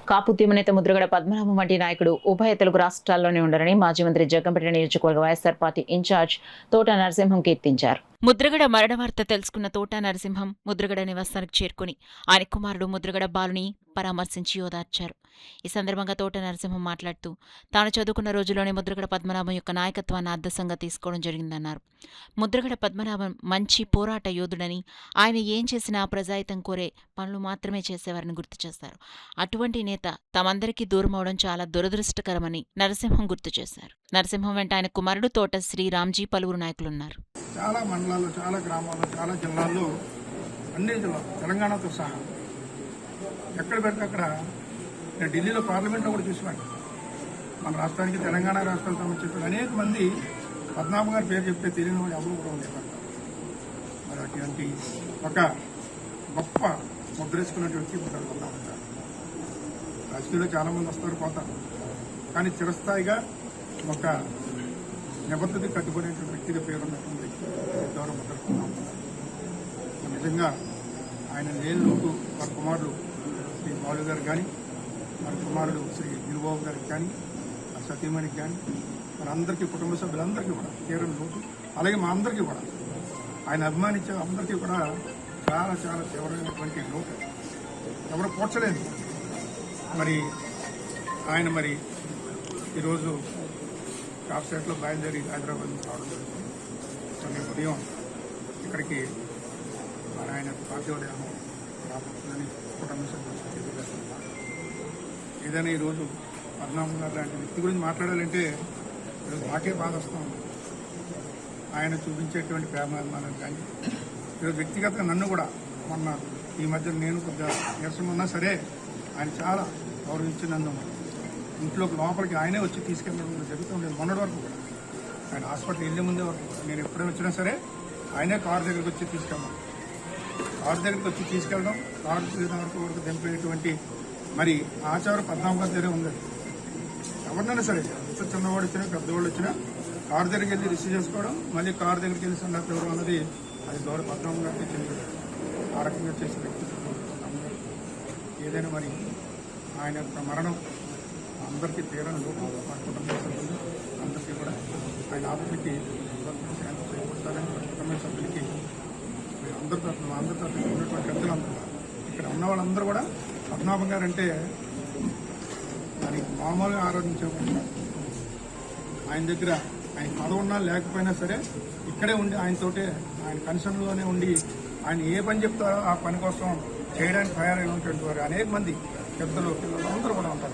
కాపు ఉద్యమ నేత ముద్రగడ పద్మనాభం వంటి నాయకుడు ఉభయ తెలుగు రాష్ట్రాల్లోనే ఉండరని మాజీ మంత్రి జగ్గంపేట నియోజకవర్గ వైఎస్సార్ పార్టీ ఇన్ఛార్జ్ తోట నరసింహం కీర్తించారు. ముద్రగడ మరణ వార్త తెలుసుకున్న తోట నరసింహం ముద్రగడ నివాసానికి చేరుకుని ఆయన కుమారుడు ముద్రగడ బాలుని పరామర్శించి ఓదార్చారు. ఈ సందర్భంగా తోట నరసింహం మాట్లాడుతూ తాను చదువుకున్న రోజుల్లోనే ముద్రగడ పద్మనాభం యొక్క నాయకత్వాన్ని ఆదర్శంగా తీసుకోవడం జరిగిందన్నారు. ముద్రగడ పద్మనాభం మంచి పోరాట యోధుడని, ఆయన ఏం చేసినా ప్రజాహితం కోరే పనులు మాత్రమే చేసేవారని గుర్తు చేశారు. అటువంటి నేత తమందరికీ దూరం అవడం చాలా దురదృష్టకరమని నరసింహం గుర్తు చేశారు. నరసింహం వెంట ఆయన కుమారుడు తోట శ్రీరామ్జీ పలువురు నాయకులున్నారు. చాలా మండలాల్లో, చాలా గ్రామాల్లో, చాలా జిల్లాల్లో, అన్ని జిల్లాలు తెలంగాణతో సహా ఎక్కడ పెడితే అక్కడ నేను ఢిల్లీలో పార్లమెంట్లో కూడా చూసినాను. మన రాష్ట్రానికి తెలంగాణ రాష్ట్రానికి సంబంధించిన అనేక మంది పద్మనాభం గారి పేరు చెప్తే తెలియని వాళ్ళు ఎవరు కూడా ఉండేవారు. మరి అటువంటి ఒక గొప్ప ముద్రేసుకున్నటువంటి పద్మనాభం గారు రాజకీయాల్లో చాలామంది వస్తారు, పోతారు, కానీ చిరస్థాయిగా ఒక నిబద్ధతకి కట్టుబడినటువంటి వ్యక్తిగా పేరున్నటువంటి వ్యక్తి ద్వారా ముద్రకున్నాం. నిజంగా ఆయన లేని లోటు వారి కుమారుడు శ్రీ బాలు గారు కానీ, వారి కుమారుడు శ్రీ గిరిబాబు గారికి కానీ, సతీమణికి కానీ, మనందరికీ కుటుంబ సభ్యులందరికీ కూడా తీరని లోటు. అలాగే మా అందరికీ కూడా ఆయన అభిమానించే అందరికీ కూడా చాలా చాలా తీవ్రమైనటువంటి లోటు ఎవరు పోడ్చలేదు. మరి ఆయన ఈరోజు కాప్సెట్లో బయలుదేరి హైదరాబాద్ నుంచి రావడం జరుగుతుంది. నేను ఉదయం ఇక్కడికి మరి ఆయన పార్టీవదేమో రాబోతుందని కుటుంబ సభ్యులు తెలియజేస్తున్నారు. ఏదైనా ఈరోజు పద్మనాభం గారు లాంటి వ్యక్తి గురించి మాట్లాడాలంటే ఈరోజు నాకే బాధ వస్తుంది. ఆయన చూపించేటువంటి ప్రేమాభిమానం కానీ, ఈరోజు వ్యక్తిగతంగా నన్ను కూడా మొన్న ఈ మధ్య నేను కొద్దిగా నీరసం ఉన్నా సరే ఆయన చాలా గౌరవించి నన్ను ఇంట్లోకి లోపలికి ఆయనే వచ్చి తీసుకెళ్ళడం జరుగుతుండేది. మొన్నటి వరకు కూడా ఆయన హాస్పిటల్ వెళ్ళే ముందే వరకు నేను ఎప్పుడే వచ్చినా సరే ఆయనే కారు దగ్గరికి వచ్చి తీసుకెళ్ళడం, కారు దగ్గరికి వచ్చి తీసుకెళ్ళడం, కారు వరకు దింపేటువంటి మరి ఆచారం పద్మనాభం గారి దగ్గరే ఉంది. ఎవరినైనా సరే ఎంత చిన్నవాడు వచ్చినా పెద్దవాళ్ళు వచ్చినా కారు దగ్గరికి వెళ్ళి రిసీవ్ చేసుకోవడం, మళ్ళీ కారు దగ్గరికి వెళ్ళి సందర్భం ఇవ్వడం అన్నది అది గౌరవ పద్మనాభం గారికి చెందిన ఆ రకంగా చేసే వ్యక్తి. ఏదైనా మరి ఆయన యొక్క మరణం అందరికీ తీరని లోటు, వారి కుటుంబ సభ్యులు అందరికీ కూడా ఆయన ఆత్మకి శాంతి చేకూర్చాలని వారి కుటుంబ సభ్యులకి అందరి తరఫున ఉన్నటువంటి పెద్దలందరూ ఇక్కడ ఉన్న వాళ్ళందరూ కూడా పద్మనాభం గారు అంటే మరి మామూలుగా ఆరాధించేవాళ్ళు. ఆయన దగ్గర ఆయన పదవి ఉన్నా లేకపోయినా సరే ఇక్కడే ఉండి ఆయనతోటే ఆయన కన్సర్న్లోనే ఉండి ఆయన ఏ పని చెప్తారో ఆ పని కోసం చేయడానికి తయారై ఉన్నటువంటి వారు అనేక మంది పెద్దలు పిల్లలు అందరూ కూడా ఉంటారు.